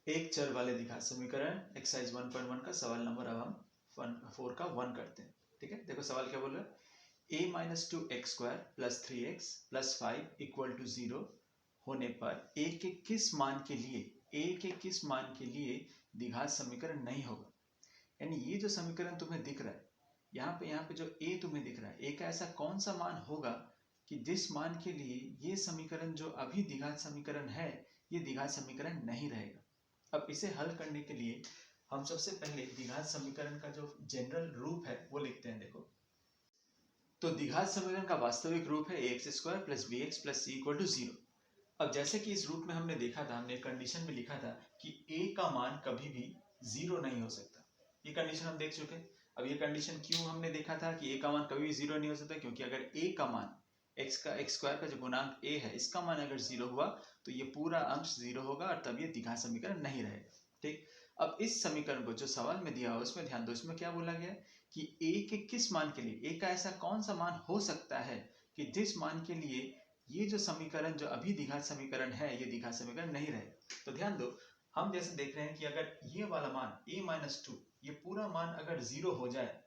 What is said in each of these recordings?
एक चर वाले द्विघात समीकरण एक्सरसाइज 1.1 का सवाल नंबर अब हम 4 का 1 करते हैं। ठीक है, देखो सवाल क्या बोल रहा है। a minus two x square plus 3x plus 5 equal to 0 होने पर a के किस मान के लिए द्विघात समीकरण नहीं होगा। यानी ये जो समीकरण तुम्हें दिख रहा है, यहाँ पे जो a तुम्हें दिख रहा है, a का ऐसा कौन सा मान होगा कि जिस मान के लिए ये समीकरण जो अभी द्विघात समीकरण है, ये द्विघात समीकरण नहीं रहेगा। अब इसे हल करने के लिए हम सबसे पहले द्विघात समीकरण का जो जनरल रूप है वो लिखते हैं। देखो, तो द्विघात समीकरण का वास्तविक रूप है ax square plus b x plus c equal to 0। अब जैसे कि इस रूप में हमने देखा था, हमने कंडीशन में लिखा था कि a का मान कभी भी 0 नहीं हो सकता। ये कंडीशन हम देख चुके हैं। अब ये कंडीशन क्यों हमने देखा था कि a का मान कभी भी 0 नहीं हो सकता, क्योंकि अगर a का मान x स्क्वायर का जो गुणांक a है, इसका मान अगर 0 हुआ तो ये पूरा अंश 0 होगा और तब ये द्विघात समीकरण नहीं रहेगा। ठीक, अब इस समीकरण को जो सवाल में दिया हुआ उसमें ध्यान दो। इसमें क्या बोला गया कि a के किस मान के लिए, a का ऐसा कौन सा मान हो सकता है कि जिस मान के लिए ये जो समीकरण जो अभी द्विघात समीकरण है, ये द्विघात समीकरण नहीं रहेगा। तो ध्यान दो, हम जैसे देख रहे हैं कि अगर ये वाला मान a माइनस टू, ये पूरा मान अगर 0 हो जाए,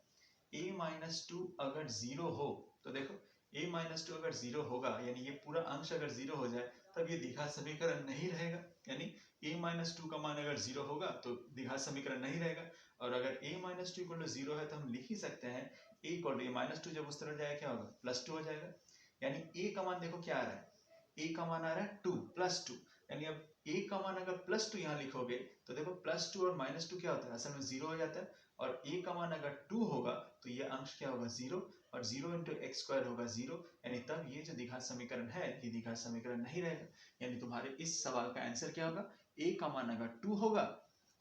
a माइनस टू अगर 0 हो, तो देखो a माइनस टू अगर 0 होगा, यानी ये पूरा अंश अगर 0 हो जाए, तब ये द्विघात समीकरण नहीं रहेगा। यानी a माइनस टू का मान अगर 0 होगा तो द्विघात समीकरण नहीं रहेगा। और अगर a minus two equal to 0 है तो हम लिख ही सकते हैं a equal to a minus two, जब उस तरह जाएगा क्या होगा, प्लस 2 हो जाएगा। यानी a का मान देखो क्या आ रहा है, a का मान आ रहा है 2 प्लस 2। यानी अब a का मान अगर प्लस 2 यहाँ लिखोगे तो देखो प्लस 2 और माइनस 2 क्या होता है, असल में 0 हो जाता है। और a का मान अगर 2 होगा तो ये अंश क्या होगा, 0, और 0 इंटू एक्स स्क्वायर होगा 0। यानी तब ये जो द्विघात समीकरण है, ये द्विघात समीकरण नहीं रहेगा। यानी तुम्हारे इस सवाल का आंसर क्या होगा, a का मान अगर 2 होगा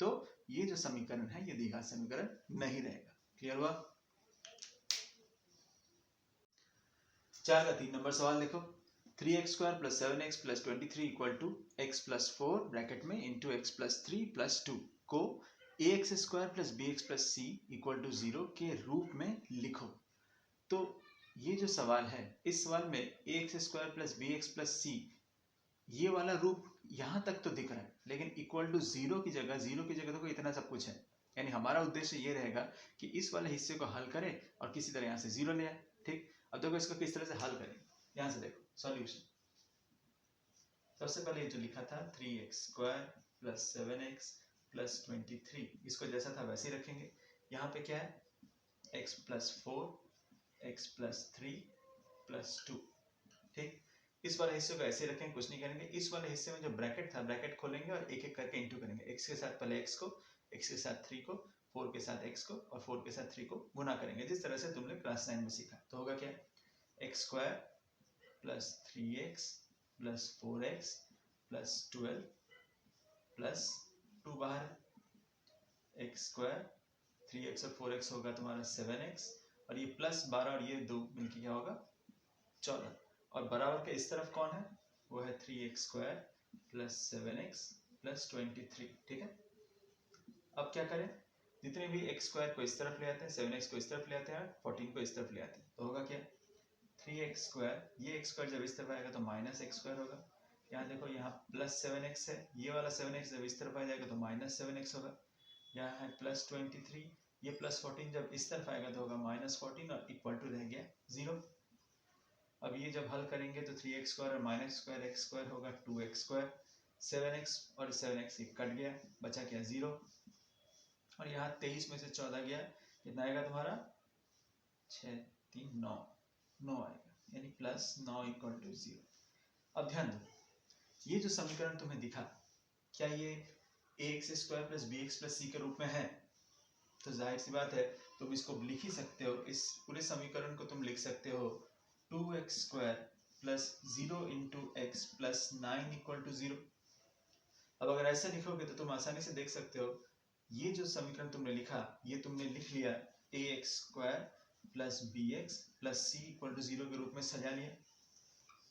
तो ये जो समीकरण है, ये द्विघात समीकरण नहीं रहेगा। क्लियर हुआ। 4 का 3 नंबर सवाल देखो। 3x square plus 7x plus 23 equal to x plus 4 bracket में इंटू एक्स प्लस 3 प्लस 2 को ax square plus b x plus c equal to 0 के रूप में लिखो। तो ये जो सवाल है, इस सवाल में ax square plus b x plus c, ये वाला रूप यहाँ तक तो दिख रहा है, लेकिन इक्वल टू 0 की जगह तो इतना सब कुछ है। यानी हमारा उद्देश्य ये रहेगा कि इस वाले हिस्से को हल करें और किसी तरह यहाँ से 0 ले आए। ठीक, अब देखो इसको किस तरह से हल करें। यहाँ से देखो सॉल्यूशन। सबसे पहले जो लिखा था 3x square plus 7x plus 23, इसको जैसा था वैसे ही रखेंगे। यहाँ पे क्या है, x plus 4, x plus 3 plus 2। ठीक, इस वाले हिस्से को ऐसे रखेंगे, कुछ नहीं करेंगे। इस वाले हिस्से में जो ब्रैकेट था, ब्रैकेट खोलेंगे और एक एक करके इंटू करेंगे। x के साथ पहले x को, x के साथ 3 को, 4 के साथ x को और 4 के साथ 3 को गुना करेंगे, जिस तरह से तुमने क्लास 9 में सीखा। तो होगा क्या, x square plus 3x plus 4x plus 12 plus 2 बाहर, x स्क्वायर 3x और 4x होगा तुम्हारा 7x, और ये प्लस 12 और ये 2 मिलकर क्या होगा 14। और बराबर के इस तरफ कौन है, वो है 3x square plus 7x plus 23। ठीक है, अब क्या करें, जितने भी x स्क्वायर को इस तरफ ले आते हैं, 7x को इस तरफ ले आते हैं, 14 को इस तरफ ले आते हैं, तो होगा क्या 3x स्क्वायर, ये x स्क्वायर जब इस तरफ आएगा तो माइनस x स्क्वायर होगा। यहाँ देखो, यहाँ प्लस 7x है, ये वाला 7x जब इस तरफ आ जाएगा तो माइनस 7x होगा। यहाँ है प्लस 23, ये प्लस 14 जब इस तरफ आएगा तो होगा माइनस 14 और इक्वल टू रह गया 0। अब ये जब हल करेंगे तो 3x स्क्वायर और माइनस स्क्वायर x स्क्वायर होगा 2x स्क्वायर, 7x और 7x कट गया, बचा क्या 0। और यहाँ 23 में से 14 गया, कितना आएगा तुम्हारा 6 3 9 9 आएगा, यानी प्लस 9 इक्वल टू 0। अब ध्यान दो, ये जो समीकरण तुम्हें दिखा, क्या ये ax square plus b x plus c के रूप में है? तो जाहिर सी बात है, तुम इसको लिख ही सकते हो। इस पूरे समीकरण को तुम लिख सकते हो 2x square plus 0 into x plus 9 equal to 0। अब अगर ऐसा लिखोगे तो तुम आसानी से देख सकते हो, ये जो समीकरण तुमने लिखा, ये तुमने लिख लिया ax square plus b x plus c equal to 0 के रूप में सजा लिया।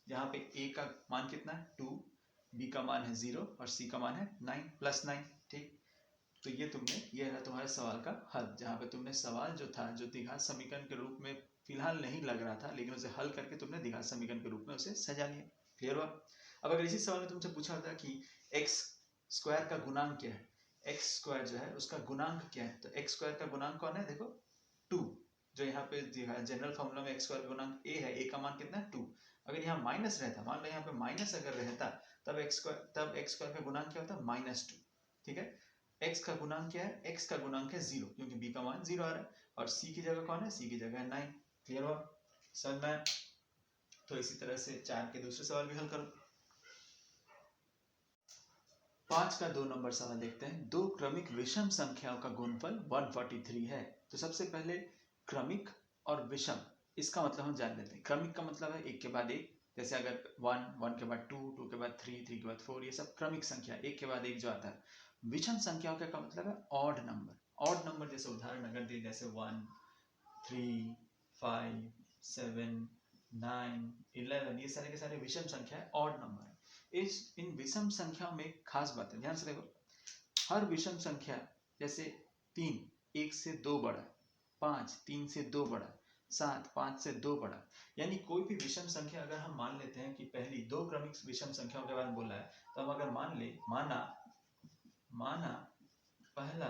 यहाँ पे a का मान कितना है 2, b का मान है 0 और c का मान है 9 प्लस 9। ठीक, तो ये तुमने, ये है तुम्हारे सवाल का हल, जहाँ पे तुमने सवाल जो था, जो द्विघात समीकरण के रूप में फिलहाल नहीं लग रहा था, लेकिन उसे हल करके तुमने द्विघात समीकरण के रूप में उसे सजा लिया। क्लियर हुआ। अब अगर इसी सवाल में तुमसे पूछा होता कि x स्क्वायर का गुणांक क्या है, एक्स स्क्वायर जो है उसका गुणांक क्या है, तो एक्स स्क्वायर का गुणांक कौन है, देखो 2, जो यहाँ पे जनरल फॉर्मूला में एक्स स्क्वायर का गुणांक a है, a का मान कितना है 2। अगर यहाँ माइनस रहता, मान लो यहाँ पे माइनस अगर रहता, तब एक्स स्क्वायर का गुणांक क्या होता, -2। ठीक है, x का गुणांक क्या है, x का गुणांक है 0, क्योंकि b का मान 0 आ रहा है, और c की जगह कौन है, c की जगह है 9। क्लियर हुआ, समझ में? तो इसी तरह से 4 के दूसरे सवाल भी हल करो। 5 का 2 नंबर सवाल देखते हैं। दो क्रमिक विषम संख्याओं का गुणनफल 143 है। तो सबसे पहले क्रमिक और विषम, इसका मतलब हम जान लेते हैं। क्रमिक का मतलब है एक के बाद एक, जैसे अगर 1 के बाद 2 के बाद 3 के बाद 4, ये सब क्रमिक संख्या, एक के बाद एक जो आता है। विषम संख्याओं का मतलब है ऑड नंबर। ऑड नंबर जैसे उदाहरण अगर दिए, जैसे 1, 3, 5, 7, 9, 11, ये सारे के सारे विषम संख्या है, ऑड नंबर है। इन विषम संख्याओं में एक खास बात है, ध्यान से देखो। हर विषम संख्या, जैसे 3 1 से 2 बड़ा, 5 3 से 2 बड़ा, 7 5 से 2 बड़ा, यानी कोई भी विषम संख्या अगर हम मान लेते हैं कि पहली दो क्रमिक विषम संख्याओं के बारे में बोला है, तो हम अगर माना पहला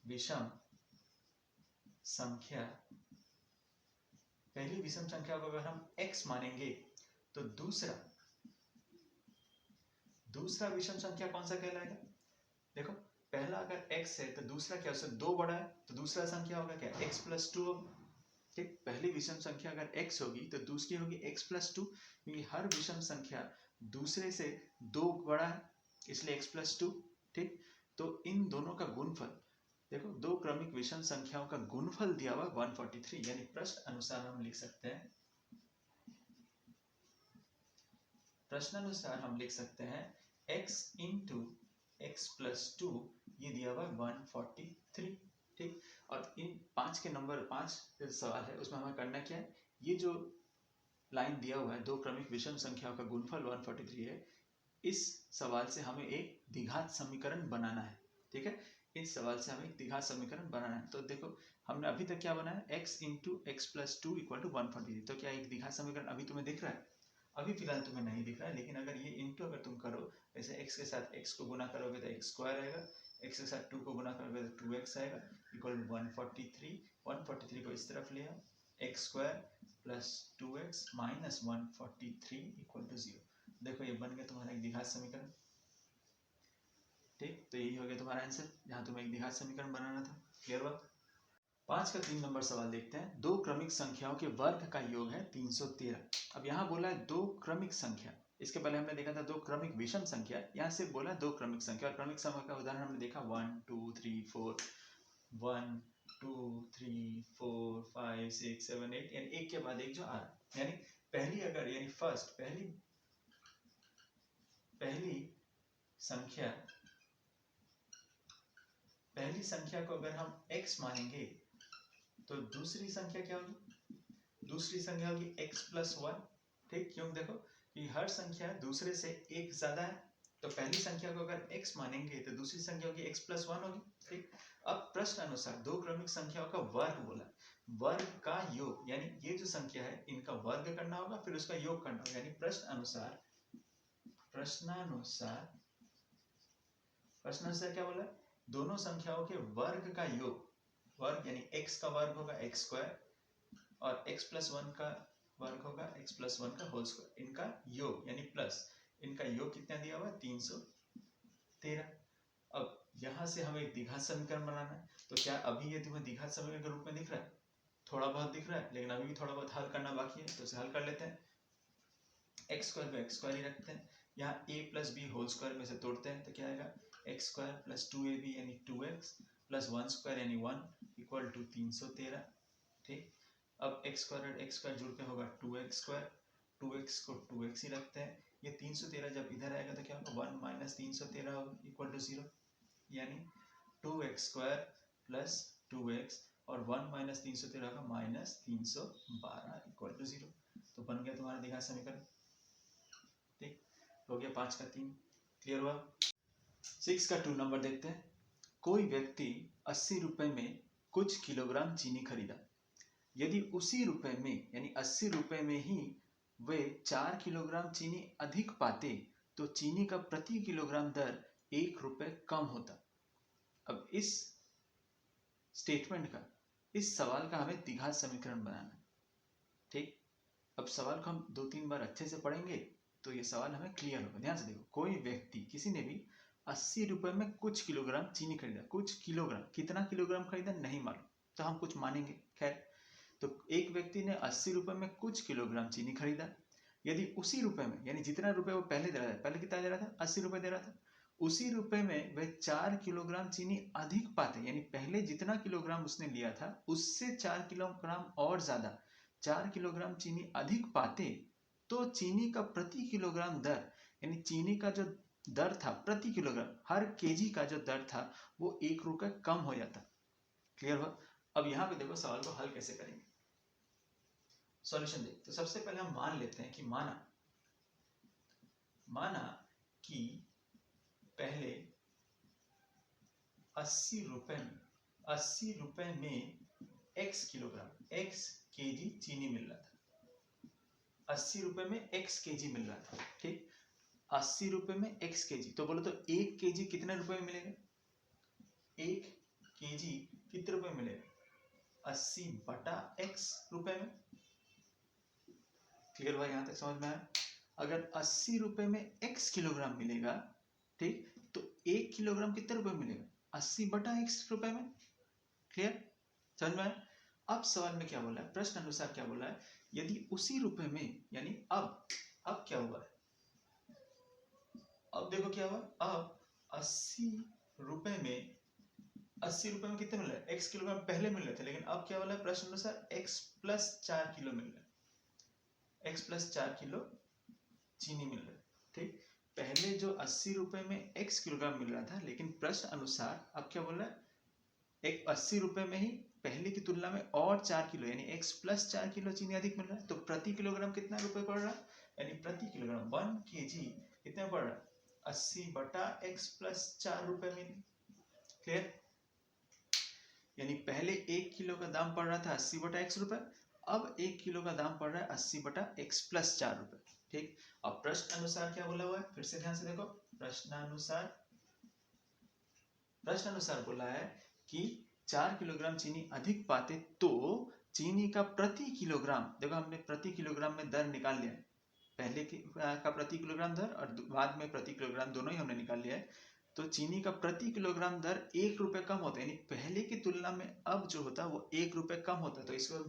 विषम संख्या, पहली विषम संख्या को अगर हम x मानेंगे, तो दूसरा विषम संख्या कौन सा कहलाएगा, देखो पहला अगर x है तो दूसरा क्या, उससे 2 बड़ा है, तो दूसरा संख्या होगा क्या, x + 2 होगा। ठीक, पहली विषम संख्या अगर x होगी तो दूसरी होगी x + 2, क्योंकि हर विषम संख्या दूसरे से 2 बड़ा है, इसलिए x + 2। ठीक, तो इन दोनों का गुणनफल, देखो दो क्रमिक विषम संख्याओं का गुणनफल दिया हुआ 143, यानी प्रश्न अनुसार हम लिख सकते हैं, x × x + 2, ये दिया हुआ 143। ठीक, और इन 5 सवाल है, उसमें हमें करना क्या है, ये जो लाइन दिया हुआ है, दो क्रमिक विषम संख्याओं का गुणनफल 143 है, इस सवाल से हमें एक द्विघात समीकरण बनाना है। ठीक है, इस सवाल से हमें एक द्विघात समीकरण बनाना है। तो देखो हमने अभी तक क्या बनाया, x × x + 2 = 143। तो क्या एक द्विघात समीकरण अभी तुम्हें दिख रहा है, अभी फिलहाल तुम्हें नहीं दिख रहा है, लेकिन अगर ये इंटू अगर तुम करो, जैसे x के साथ x को गुना करोगे तो x² आएगा, x के साथ 2 को गुना करोगे तो 2x आएगा, इक्वल 143 को इस तरफ ले आओ, x² + 2x - 143 = 0। देखो ये बन गया तुम्हारा एक द्विघात समीकरण। ठीक, तो यही हो गया तुम्हारा आंसर, जहां तुम्हें एक द्विघात समीकरण बनाना था। क्लियर हुआ? 5 का 3 नंबर सवाल देखते हैं। दो क्रमिक संख्याओं के वर्ग का योग है 313। अब यहाँ बोला है दो क्रमिक संख्या, इसके पहले हमने देखा था दो क्रमिक विषम संख्या, यहाँ सिर्फ बोला दो क्रमिक संख्या। और क्रमिक संख्या का उदाहरण हमने देखा 1 2 3 4, 1 2 3 4 5 6 7 8, यानी एक के बाद एक जो आ रहा है। यानी पहली अगर, यानी फर्स्ट पहली संख्या को अगर हम x मानेंगे, तो दूसरी संख्या क्या होगी, दूसरी संख्या होगी x + 1। ठीक, क्यों, देखो कि हर संख्या दूसरे से एक ज्यादा है, तो पहली संख्या को अगर x मानेंगे तो दूसरी संख्या होगी x + 1 होगी। ठीक, अब प्रश्न अनुसार दो क्रमिक संख्याओं का वर्ग बोला, वर्ग का योग, यानी ये जो संख्या है इनका वर्ग करना होगा, फिर उसका योग करना होगा। यानी प्रश्नानुसार क्या बोला, दोनों संख्याओं के वर्ग का योग, वर्ग यानी x का वर्ग होगा x² और x + 1 का वर्ग होगा x + 1 का होल स्क्वायर, इनका योग यानी प्लस, इनका योग कितना दिया हुआ, 313। अब यहां से हमें एक द्विघात समीकरण बनाना है, तो क्या अभी ये तुम्हें द्विघात समीकरण के रूप में दिख रहा है, थोड़ा बहुत दिख रहा है, लेकिन अभी भी थोड़ा बहुत हल करना बाकी है, तो इसे हल कर लेते हैं। x² को x² ही रखते हैं, यहाँ a + b होल स्क्वायर में से तोड़ते हैं, तो क्या आएगा, x² + 2ab यानी 2x + 1² यानी 1 = 313। ठीक, अब x² और x² जुड़ के होगा 2x², 2x को 2x ही रखते हैं, ये 313 जब इधर आएगा तो क्या होगा, 1 - 313 होगा = 0, यानी 2x² + 2x और 1 - 313 का -312 = 0। तो बन गया तुम्हारा द्विघात समीकरण। ठीक, हो गया 5 का 3। क्लियर हुआ? 6 का 2 नंबर देखते हैं। कोई व्यक्ति 80 रुपए में कुछ किलोग्राम चीनी खरीदा, यदि उसी रुपए में यानी 80 रुपए में ही वे 4 किलोग्राम चीनी अधिक पाते, तो चीनी का प्रति किलोग्राम दर 1 रुपए कम होता। अब इस स्टेटमेंट का, इस सवाल का हमें द्विघात समीकरण बनाना है। ठीक, अब सवाल को हम 2-3 बार अच्छे से पढ़ेंगे तो ये सवाल हमें क्लियर होगा। ध्यान से देखो, कोई व्यक्ति, किसी ने भी 80 रुपए में कुछ किलोग्राम चीनी खरीदा। कुछ किलोग्राम, कितना किलोग्राम खरीदा नहीं मालूम, तो हम कुछ मानेंगे। खैर, तो एक व्यक्ति ने 80 रुपए में कुछ किलोग्राम चीनी खरीदा। यदि उसी रुपए में, यानी जितना रुपए वो पहले दे रहा था, पहले कितना दे रहा था, 80 रुपए दे रहा था, उसी रुपए में वह 4 किलोग्राम चीनी अधिक पाते, यानी पहले जितना किलोग्राम उसने लिया था उससे 4 किलोग्राम और ज्यादा, 4 किलोग्राम चीनी अधिक पाते, तो चीनी का प्रति किलोग्राम दर, यानी चीनी का जो दर था प्रति किलोग्राम, हर केजी का जो दर था वो 1 रुपए कम हो जाता। क्लियर हुआ? अब यहाँ पे देखो सवाल को हल कैसे करेंगे। सॉल्यूशन देख, तो सबसे पहले हम मान लेते हैं कि माना कि पहले 80 रुपए में x किलोग्राम, x केजी चीनी मिल रहा था। 80 रुपए में x केजी मिल रहा था। ठीक, 80 रुपए में x केजी, तो बोलो तो 1 केजी कितने रुपए में मिलेगा? 1 केजी कितने रुपए में मिलेगा? 80 बटा x रुपए में। क्लियर हुआ? यहां तक समझ में आया? अगर 80 रुपए में x किलोग्राम मिलेगा, ठीक, तो 1 किलोग्राम कितने रुपए में मिलेगा? 80 बटा x रुपए में। क्लियर? समझ में आया? अब सवाल में क्या बोला है, प्रश्न अनुसार क्या बोला है, यदि उसी रुपए में, यानी अब क्या हुआ है, अब देखो क्या हुआ, अब 80 रुपए में कितने मिल रहा है? x किलोग्राम पहले मिल रहे थे, लेकिन अब क्या बोला है प्रश्न अनुसार, x प्लस 4 किलो मिल रहा है, x प्लस 4 किलो चीनी मिल रहा है। ठीक, पहले जो 80 रुपए में x किलोग्राम मिल रहा था, लेकिन प्रश्न अनुसार अब क्या बोल रहा है, एक 80 रुपए में ही पहले की तुलना में और 4 किलो, यानी x प्लस 4 किलो चीनी अधिक मिल रहा है, तो प्रति किलोग्राम कितना रुपए पड़ रहा है, यानी प्रति किलोग्राम 1 kg कितना पड़ रहा है? 80 बटा x प्लस 4 रुपए में। क्लियर? यानी पहले 1 किलो का दाम पड़ रहा था 80 बटा x रुपए, अब 1 किलो का दाम पड़ रहा है 80 बटा x प्लस 4 रुपए। ठीक, अब प्रश्न अनुसार क्या बोला हुआ है, फिर से ध्यान से देखो, प्रश्न अनुसार बोला है कि 4 किलोग्राम चीनी अधिक पाते तो चीनी का प्रति किलोग्राम, देखो हमने प्रति किलोग्राम में दर निकाल लिया है, पहले का प्रति किलोग्राम दर और बाद में प्रति किलोग्राम दोनों ही हमने निकाल लिया है, तो चीनी का प्रति किलोग्राम दर 1 रुपए कम होता है, यानी पहले की तुलना में अब जो होता है वो 1 रुपए कम होता है। तो इसको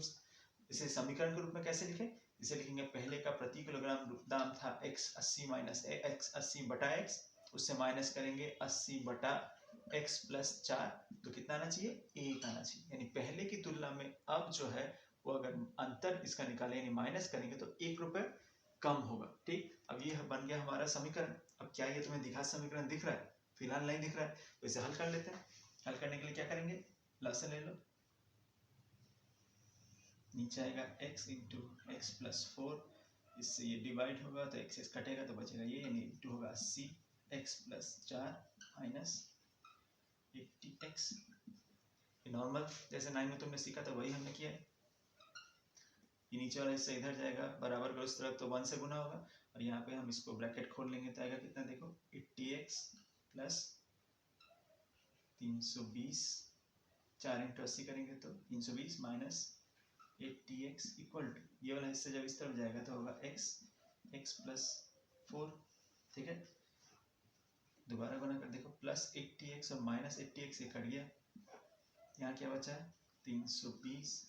इसे समीकरण के रूप में कैसे लिखे, इसे लिखेंगे, पहले का प्रति किलोग्राम दाम था x 80 माइनस x 80 बटा x, उससे माइनस करेंगे 80 बटा x प्लस 4, तो कितना आना चाहिए? 1 आना चाहिए। यानी पहले की तुलना में अब जो है वो अगर अंतर इसका निकालें, यानी माइनस करेंगे, तो 1 रुपए कम होगा। ठीक, अब ये बन गया हमारा समीकरण। अब क्या ये तुम्हें द्विघात समीकरण दिख रहा है? फिलहाल नहीं दिख रहा है, तो इसे हल कर लेते हैं। हल करने के लिए क्या करेंगे, लसन ले लो, नीचे आएगा x इंटू एक्स प्लस 4, इससे ये डिवाइड होगा तो x कटेगा तो बचेगा ये, यानी इंटू होगा 80 x plus 4 minus 80x। Normal जैसे 9 में तुमने सीखा था वही हमने किया है। ये नीचे वाला हिस्सा इधर जाएगा, बराबर का उस तरफ, तो 1 से गुना होगा, और यहाँ पे हम इसको ब्रैकेट खोल लेंगे तो आएगा कितना, देखो 80x प्लस 320, 4 इंटू 80 करेंगे तो 320 माइनस 80x इक्वल टू, ये वाला हिस्सा जब इस तरफ जाएगा तो होगा x प्लस 4। ठीक है, दोबारा गुना कर देखो, प्लस 80x और माइनस 80x ये कट गया, यहाँ क्या बचा है 320,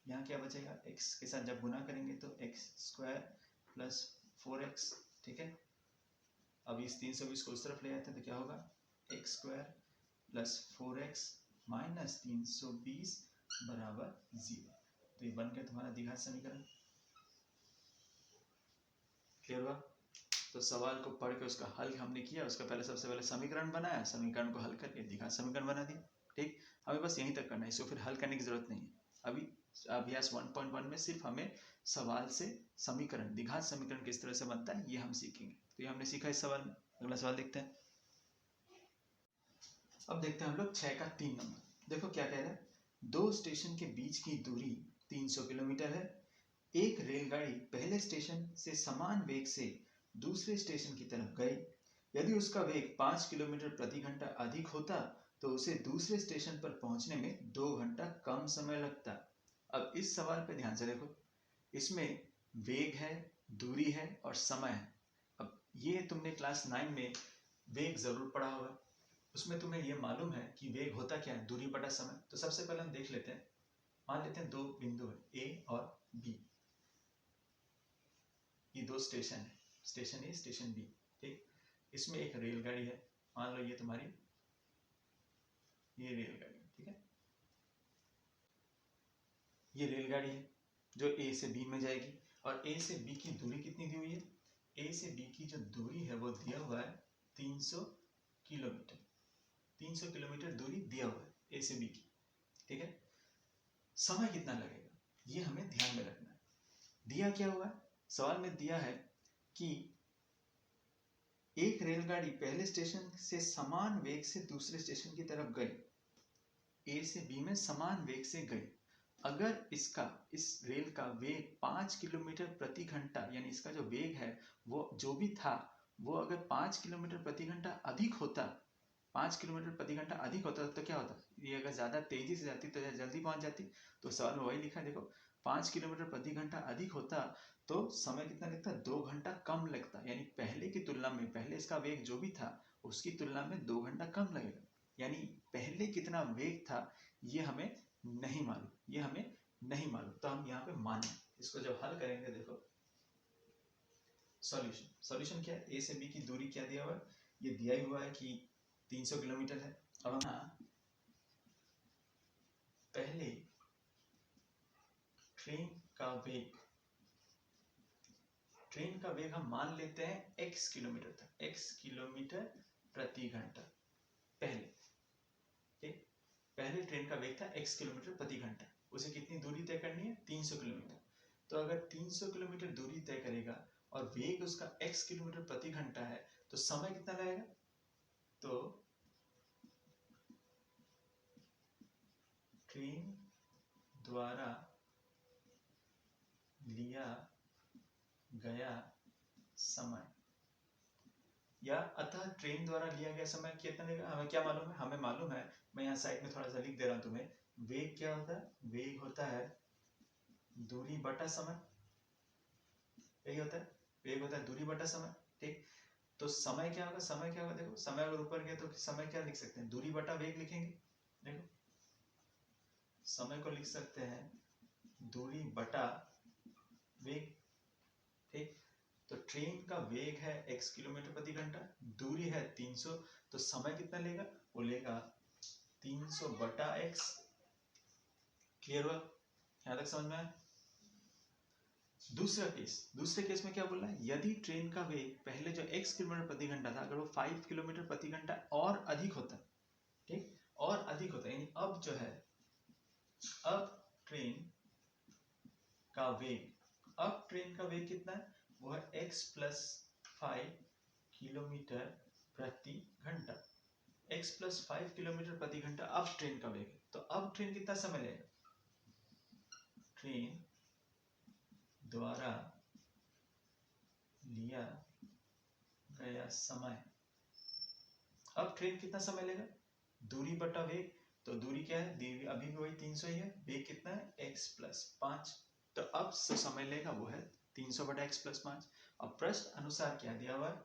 यहाँ क्या बचेगा, x के साथ जब गुना करेंगे तो x स्क्वायर प्लस 4x। ठीक है, अब इस 320 को उस तरफ ले आते हैं तो क्या होगा, x square plus 4x minus 320 बराबर 0। तो ये बन गया तुम्हारा द्विघात समीकरण। क्लियर हुआ? तो सवाल को पढ़ के उसका हल हमने किया, उसका सबसे पहले समीकरण बनाया, समीकरण को हल करके द्विघात समीकरण बना दिया। ठीक, हमें बस यहीं तक करना है, इसको फिर हल करने की जरूरत नहीं है। अभी अभ्यास 1.1 में सिर्फ हमें सवाल से समीकरण, द्विघात समीकरण किस तरह से बनता है ये हम सीखेंगे। तो ये हमने सीखा इस सवाल में। अगला सवाल देखते हैं। अब देखते हैं हम लोग 6 का 3 नंबर। देखो क्या कह रहा है, 2 स्टेशन के बीच की दूरी 300 किलोमीटर है। एक रेलगाड़ी पहले स्टेशन से समान वेग से दूसरे स्टेशन की तरफ गई। यदि उसका वेग 5 किलोमीटर प्रति घंटा अधिक होता तो उसे दूसरे स्टेशन पर पहुंचने में 2 घंटा कम समय लगता। अब इस सवाल पे ध्यान से देखो, इसमें वेग है, दूरी है और समय है। अब ये तुमने क्लास 9 में वेग जरूर पढ़ा होगा, उसमें तुम्हें ये मालूम है कि वेग होता क्या है, दूरी बटा समय। तो सबसे पहले हम देख लेते हैं, मान लेते हैं दो बिंदु है ए और बी, ये दो स्टेशन है, स्टेशन ए स्टेशन बी, ठीक। इसमें एक रेलगाड़ी है, मान लो ये तुम्हारी ये रेलगाड़ी, ठीक है, ये रेलगाड़ी है जो ए से बी में जाएगी। और ए से बी की दूरी कितनी दी हुई है, ए से बी की जो दूरी है वो दिया हुआ है 300 किलोमीटर। 300 किलोमीटर दूरी दिया हुआ है ए से बी की, ठीक है। समय कितना लगेगा ये हमें ध्यान में रखना है। दिया क्या हुआ है, सवाल में दिया है कि एक रेलगाड़ी पहले स्टेशन से समान वेग से दूसरे स्टेशन की तरफ गई, ए से बी में समान वेग से गई। अगर इस रेल का वेग 5 किलोमीटर प्रति घंटा, यानी इसका जो वेग है वो जो भी था वो अगर 5 किलोमीटर प्रति घंटा अधिक होता, 5 किलोमीटर प्रति घंटा अधिक होता तो क्या होता, ये अगर ज्यादा तेजी से जाती तो जल्दी पहुंच जाती। तो सवाल में वही लिखा है, देखो 5 किलोमीटर प्रति घंटा अधिक होता तो समय कितना लगता, 2 घंटा कम लगता। यानी पहले की तुलना में, पहले इसका वेग जो भी था उसकी तुलना में 2 घंटा कम लगेगा। यानी पहले कितना वेग था ये हमें नहीं मालूम, ये हमें नहीं मालूम, तो हम यहाँ पे माने। इसको जब हल करेंगे, देखो सॉल्यूशन क्या है, ए से बी की दूरी क्या दिया हुआ है, ये दिया ही हुआ है कि 300 किलोमीटर है। अब हम पहले ट्रेन का वेग हम मान लेते हैं x किलोमीटर था, x किलोमीटर प्रति घंटा। पहले ट्रेन का वेग था x किलोमीटर प्रति घंटा, उसे कितनी दूरी तय करनी है, 300 किलोमीटर। तो अगर 300 किलोमीटर दूरी तय करेगा और वेग उसका x किलोमीटर प्रति घंटा है तो समय कितना लगेगा, तो ट्रेन द्वारा लिया गया समय, या अतः ट्रेन द्वारा लिया गया समय कितना लगेगा, हमें क्या मालूम है, हमें मालूम है, मैं यहाँ साइड में थोड़ा सा लिख दे रहा हूं तुम्हें। वेग क्या होता है, वेग होता है दूरी बटा समय, यही होता है, वेग होता है दूरी बटा समय, ठीक। तो समय क्या होगा, समय क्या होगा, देखो समय अगर ऊपर गया तो समय क्या लिख सकते हैं, दूरी बटा वेग लिखेंगे। देखो समय को लिख सकते हैं दूरी बटा वेग, ठीक। तो ट्रेन का वेग है x किलोमीटर प्रति घंटा, दूरी है 300, तो समय कितना लेगा, वो लेगा 300 बटा x। क्लियर हुआ, यहाँ तक समझ में आया। दूसरे केस में क्या बोल रहा है, यदि ट्रेन का वेग पहले जो x किलोमीटर प्रति घंटा था अगर वो 5 किलोमीटर प्रति घंटा और अधिक होता, ठीक, और अधिक होता, यानी अब जो है, अब ट्रेन का वेग कितना है, वो है x प्लस 5 किलोमीटर प्रति घंटा, x प्लस 5 किलोमीटर प्रति घंटा अब ट्रेन का वेग है। तो अब ट्रेन कितना समय लेगा, ट्रेन द्वारा लिया गया समय, अब ट्रेन कितना समय लेगा, दूरी बटा वेग, तो दूरी क्या है, अभी भी वही 300 ही है, वेग कितना है x प्लस 5, तो अब जो समय लेगा वो है 300 बटा x प्लस 5। अब प्रश्न अनुसार क्या दिया हुआ है,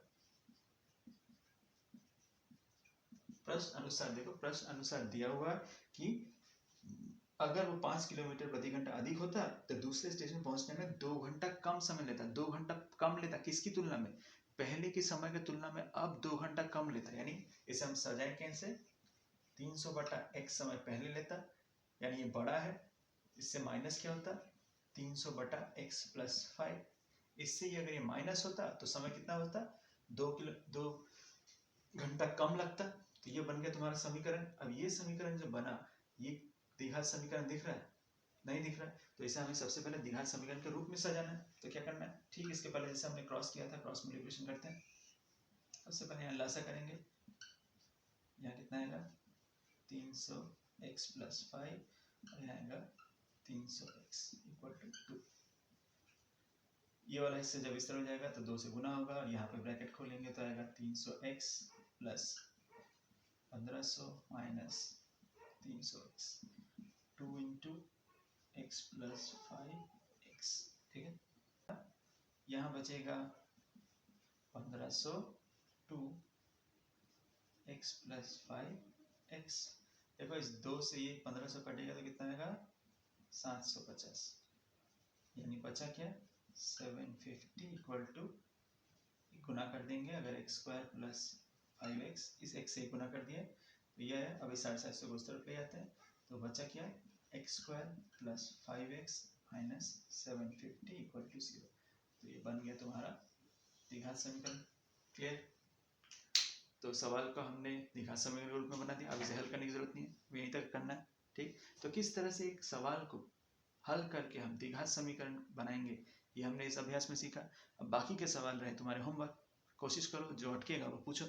प्रश्न अनुसार देखो, प्रश्न अनुसार दिया हुआ है कि अगर वो 5 किलोमीटर प्रति घंटा अधिक होता तो दूसरे स्टेशन पहुंचने में 2 घंटा कम समय लेता, 2 घंटा कम लेता, किसकी तुलना में, पहले के समय की तुलना में अब 2 घंटा कम लेता। यानी इसे हम सजाएं कैसे, 300 बटा x समय पहले लेता, यानी ये बड़ा है, इससे माइनस क्या होता, 300 बटा x प्लस 5, इससे ये अगर ये माइनस होता तो समय कितना होता, 2 घंटा कम लगता। तो ये बन गया तुम्हारा समीकरण। अब ये समीकरण जो बना, ये द्विघात समीकरण दिख रहा है, नहीं दिख रहा है, तो इसे हमें सबसे पहले द्विघात समीकरण के रूप में सजाना है। तो क्या करना है, ठीक इसके पहले जैसे हमने क्रॉस किया था, क्रॉस मल्टीप्लिकेशन करते हैं। सबसे पहले यहाँ लासा करेंगे, यहाँ कितना आएगा 300x प्लस 5 और यहाँ आएगा 300x इक्वल टू 2। ये वाला हिस्सा जब इस तरह हो जाएगा तो 2 से गुना होगा और यहाँ पे ब्रैकेट खोलेंगे तो आएगा 300x plus 1500 minus 300x 2 into x plus 5x, ठीक है। यहाँ बचेगा 1500 2 x प्लस 5x। देखो इस 2 से ये 1500 कटेगा तो कितना आएगा 750, यानी बचा क्या 750 इक्वल टू गुना कर देंगे अगर x स्क्वायर प्लस 5x, इस x से गुना कर दिया तो यह है। अब इस साइड से उस तरफ ले आते हैं तो बचा क्या x square plus 5x minus 750 equal to 0। तो ये बन गया तुम्हारा द्विघात समीकरण। क्लियर? तो सवाल को हमने द्विघात समीकरण के रूप में बना दिया, अब इसे हल करने की जरूरत नहीं है, यहीं तक करना है, ठीक। तो किस तरह से एक सवाल को हल करके हम द्विघात समीकरण बनाएंगे ये हमने इस अभ्यास में सीखा। अब बाकी के सवाल रहे तुम्हारे होमवर्क, कोशिश करो जो अटकेगा वो पूछो।